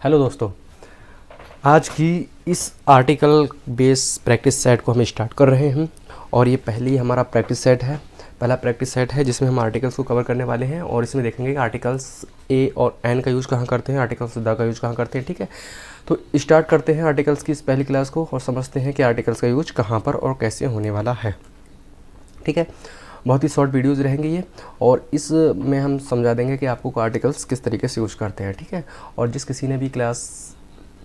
Hello दोस्तों, आज की इस आर्टिकल बेस प्रैक्टिस सेट को हम स्टार्ट कर रहे हैं और ये पहली हमारा प्रैक्टिस सेट है। पहला प्रैक्टिस सेट है जिसमें हम आर्टिकल्स को कवर करने वाले हैं और इसमें देखेंगे कि आर्टिकल्स ए और एन का यूज़ कहाँ करते हैं, आर्टिकल्स द का यूज़ कहाँ करते हैं। ठीक है, तो स्टार्ट करते हैं आर्टिकल्स की इस पहली क्लास को और समझते हैं कि आर्टिकल्स का यूज कहाँ पर और कैसे होने वाला है। ठीक है, बहुत ही शॉर्ट वीडियोज़ रहेंगे ये और इसमें हम समझा देंगे कि आपको आर्टिकल्स किस तरीके से यूज़ करते हैं। ठीक है, और जिस किसी ने भी क्लास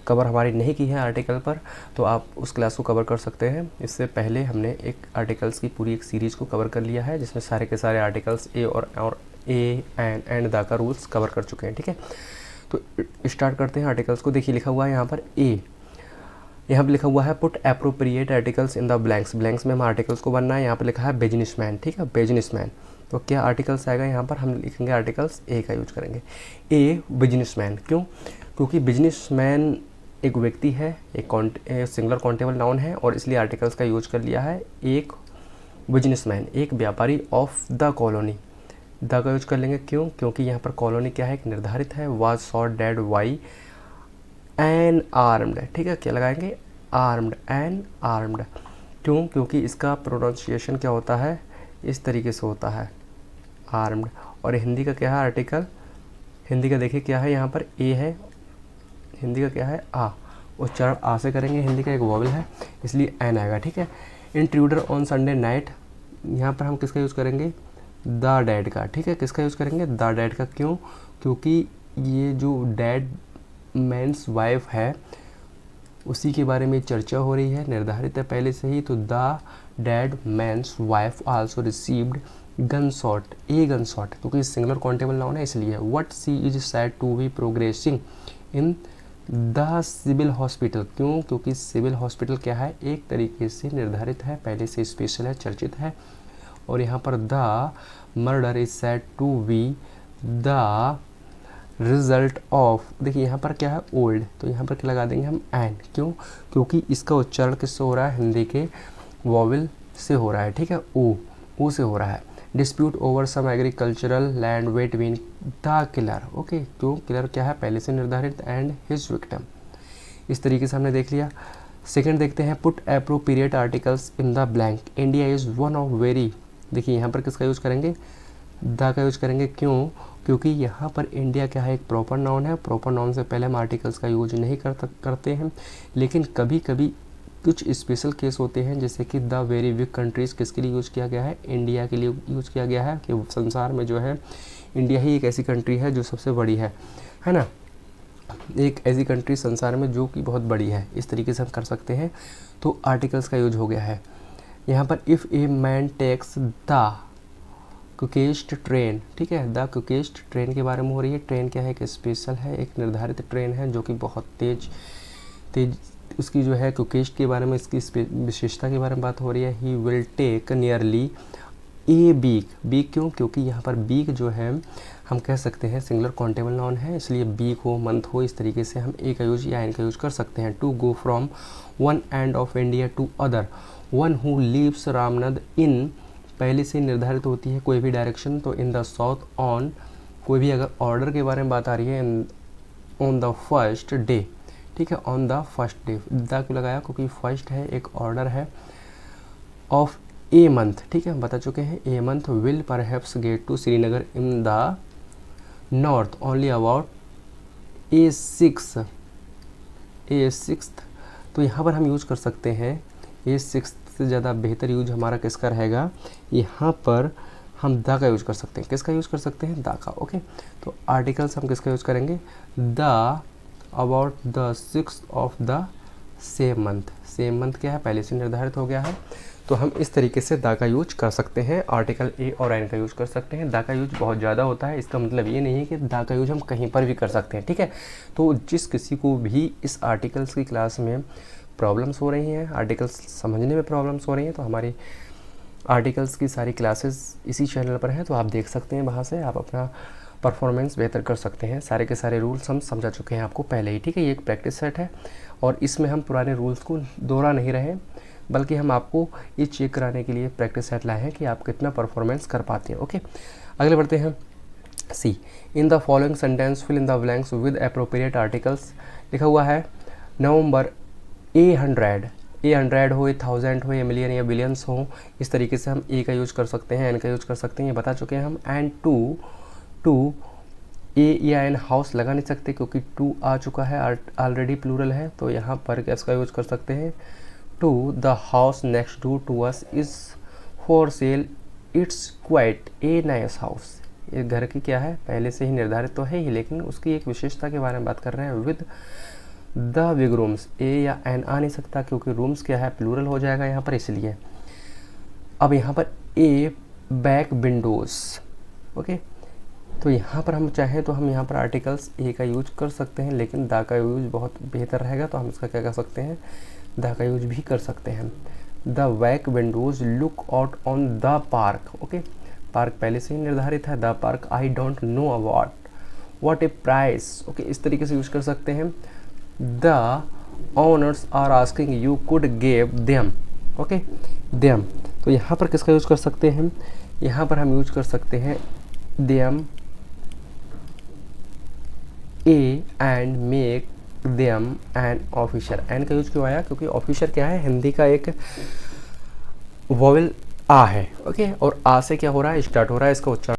कवर हमारी नहीं की है आर्टिकल पर, तो आप उस क्लास को कवर कर सकते हैं। इससे पहले हमने एक आर्टिकल्स की पूरी एक सीरीज़ को कवर कर लिया है जिसमें सारे के सारे आर्टिकल्स ए और ए एंड द का रूल्स कवर कर चुके हैं। ठीक है, तो स्टार्ट करते हैं आर्टिकल्स को। देखिए लिखा हुआ है यहाँ पर ए, यहाँ पे लिखा हुआ है put appropriate articles in the blanks. Blanks में हम आर्टिकल्स को बनना है। यहाँ पे लिखा है बिजनेसमैन। ठीक है, बिजनेसमैन, तो क्या आर्टिकल्स आएगा यहाँ पर, हम लिखेंगे आर्टिकल्स ए का यूज करेंगे। ए बिजनेसमैन, क्यों? क्योंकि बिजनेसमैन एक व्यक्ति है, एक सिंगुलर काउंटेबल नाउन है और इसलिए आर्टिकल्स का यूज कर लिया है। एक बिजनेसमैन, एक व्यापारी ऑफ द कॉलोनी, द का यूज कर लेंगे। क्यों? क्योंकि यहाँ पर कॉलोनी क्या है, एक निर्धारित है। Was shot dead by an armed. ठीक है, क्या लगाएंगे, आर्म्ड, एन आर्म्ड। क्यों? क्योंकि इसका प्रोनाउंसिएशन क्या होता है, इस तरीके से होता है, आर्म्ड। और हिंदी का क्या है आर्टिकल, हिंदी का देखिए क्या है, यहाँ पर ए है, हिंदी का क्या है आ, उच्चारण आ से करेंगे, हिंदी का एक वॉवल है इसलिए एन आएगा। ठीक है, इंट्रूडर ऑन संडे नाइट, यहाँ पर हम किसका यूज़ करेंगे, द डैड का। ठीक है, किसका यूज़ करेंगे, द डैड का। क्यों? क्योंकि ये जो डैड मैंस वाइफ है उसी के बारे में चर्चा हो रही है, निर्धारित है पहले से ही। तो the dead man's wife also received gun shot, a gun shot, क्योंकि सिंगुलर काउंटेबल नाउन है इसलिए। What she is said to be progressing in the civil hospital. क्यों? क्योंकि सिविल हॉस्पिटल क्या है, एक तरीके से निर्धारित है, पहले से स्पेशल है, चर्चित है। और यहाँ पर the murder is said to be the result of, देखिए यहाँ पर क्या है ओल्ड, तो यहाँ पर क्या लगा देंगे हम एन। क्यों? क्योंकि इसका उच्चारण किससे हो रहा है, हिंदी के वॉवल से हो रहा है। ठीक है, ओ से हो रहा है। Dispute over some agricultural land between the killer. Okay, क्यों? किलर क्या है, पहले से निर्धारित, एंड हिज विक्टिम। इस तरीके से हमने देख लिया। सेकेंड देखते हैं, put appropriate articles in the blank. India is one of very, देखिए यहाँ पर किसका यूज़ करेंगे, द का यूज़ करेंगे। क्यों? क्योंकि यहाँ पर इंडिया क्या है, एक प्रॉपर नाउन है। प्रॉपर नाउन से पहले हम आर्टिकल्स का यूज नहीं करते हैं, लेकिन कभी कभी कुछ स्पेशल केस होते हैं, जैसे कि द वेरी बिग कंट्रीज़ किसके लिए यूज़ किया गया है, इंडिया के लिए यूज़ किया गया है। कि संसार में जो है इंडिया ही एक ऐसी कंट्री है जो सबसे बड़ी है ना, एक ऐसी कंट्री संसार में जो कि बहुत बड़ी है। इस तरीके से हम कर सकते हैं। तो आर्टिकल्स का यूज हो गया है यहाँ पर। If a man takes the quickest train, ठीक है, द क्विकेस्ट ट्रेन के बारे में हो रही है। ट्रेन क्या है, एक स्पेशल है, एक निर्धारित ट्रेन है जो कि बहुत तेज उसकी जो है क्विकेस्ट के बारे में, इसकी विशेषता के बारे में बात हो रही है। He will take nearly a week. Week क्यों? क्योंकि यहाँ पर वीक जो है हम कह सकते हैं सिंगुलर काउंटेबल नाउन है, इसलिए वीक हो, मंथ हो, इस तरीके से हम ए का यूज या एन का यूज कर सकते हैं। To go from one end of India to other, one who leaves Ramnad in, पहले से निर्धारित होती है कोई भी डायरेक्शन, तो इन द साउथ ऑन, कोई भी अगर ऑर्डर के बारे में बात आ रही है, ऑन द फर्स्ट डे। ठीक है, on the first day, the क्यों लगाया, क्योंकि फर्स्ट है, एक ऑर्डर है, ऑफ ए मंथ। ठीक है, बता चुके हैं, a month will perhaps get to Srinagar in the north only about a six. तो यहाँ पर हम यूज कर सकते हैं ए सिक्स से ज़्यादा बेहतर यूज हमारा किसका रहेगा, यहाँ पर हम द का यूज कर सकते हैं। किसका यूज कर सकते हैं, द का। ओके, तो आर्टिकल्स हम किसका यूज करेंगे, the about the 6th of the same month. Same month क्या है, पहले से निर्धारित हो गया है, तो हम इस तरीके से द का यूज कर सकते हैं। आर्टिकल ए और एन का यूज कर सकते हैं। द का यूज बहुत ज़्यादा होता है, इसका मतलब ये नहीं है कि द का यूज हम कहीं पर भी कर सकते हैं। ठीक है, तो जिस किसी को भी इस आर्टिकल्स की क्लास में प्रॉब्लम्स हो रही हैं, आर्टिकल्स समझने में प्रॉब्लम्स हो रही हैं, तो हमारी आर्टिकल्स की सारी क्लासेस इसी चैनल पर हैं, तो आप देख सकते हैं, वहाँ से आप अपना परफॉर्मेंस बेहतर कर सकते हैं। सारे के सारे रूल्स हम समझा चुके हैं आपको पहले ही। ठीक है, ये एक प्रैक्टिस सेट है और इसमें हम पुराने रूल्स को दोहरा नहीं रहे, बल्कि हम आपको ये चेक कराने के लिए प्रैक्टिस सेट लाए हैं कि आप कितना परफॉर्मेंस कर पाते हैं। ओके, अगले बढ़ते हैं। See in the following sentence fill in the blanks with appropriate articles. लिखा हुआ है नवंबर A100 हो, 1000 हो, या मिलियन या बिलियंस हो, इस तरीके से हम ए का यूज कर सकते हैं, एन का यूज कर सकते हैं, ये बता चुके हैं हम। एंड टू ए या एन हाउस लगा नहीं सकते क्योंकि टू आ चुका है, ऑलरेडी प्लूरल है, तो यहाँ पर इसका यूज कर सकते हैं। To the house next door to us is for sale, it's quite a nice house. ये घर की क्या है, पहले से ही निर्धारित तो है ही, लेकिन उसकी एक विशेषता के बारे में बात कर रहे हैं। विद द बिग रूम्स, ए या एन आ नहीं सकता क्योंकि रूम्स क्या है, प्लूरल हो जाएगा यहाँ पर, इसलिए। अब यहाँ पर ए बैक विंडोज़, ओके, तो यहाँ पर हम चाहें तो हम यहाँ पर आर्टिकल्स ए का यूज कर सकते हैं, लेकिन द का यूज बहुत बेहतर रहेगा, तो हम इसका क्या कर सकते हैं, द का यूज भी कर सकते हैं। The back windows look out on the park, okay, park पहले से ही निर्धारित है, the park I don't know about what a price, okay, इस तरीके से यूज कर सकते हैं। The owners are asking you could give them, okay, them, तो यहाँ पर किसका यूज कर सकते हैं, यहाँ पर हम यूज कर सकते हैं them a and make them an officer. An का यूज क्यों आया, क्योंकि ऑफिसर क्या है, हिंदी का एक वोवेल आ है, ओके, और आ से क्या हो रहा है, स्टार्ट हो रहा है, इसका उच्चारण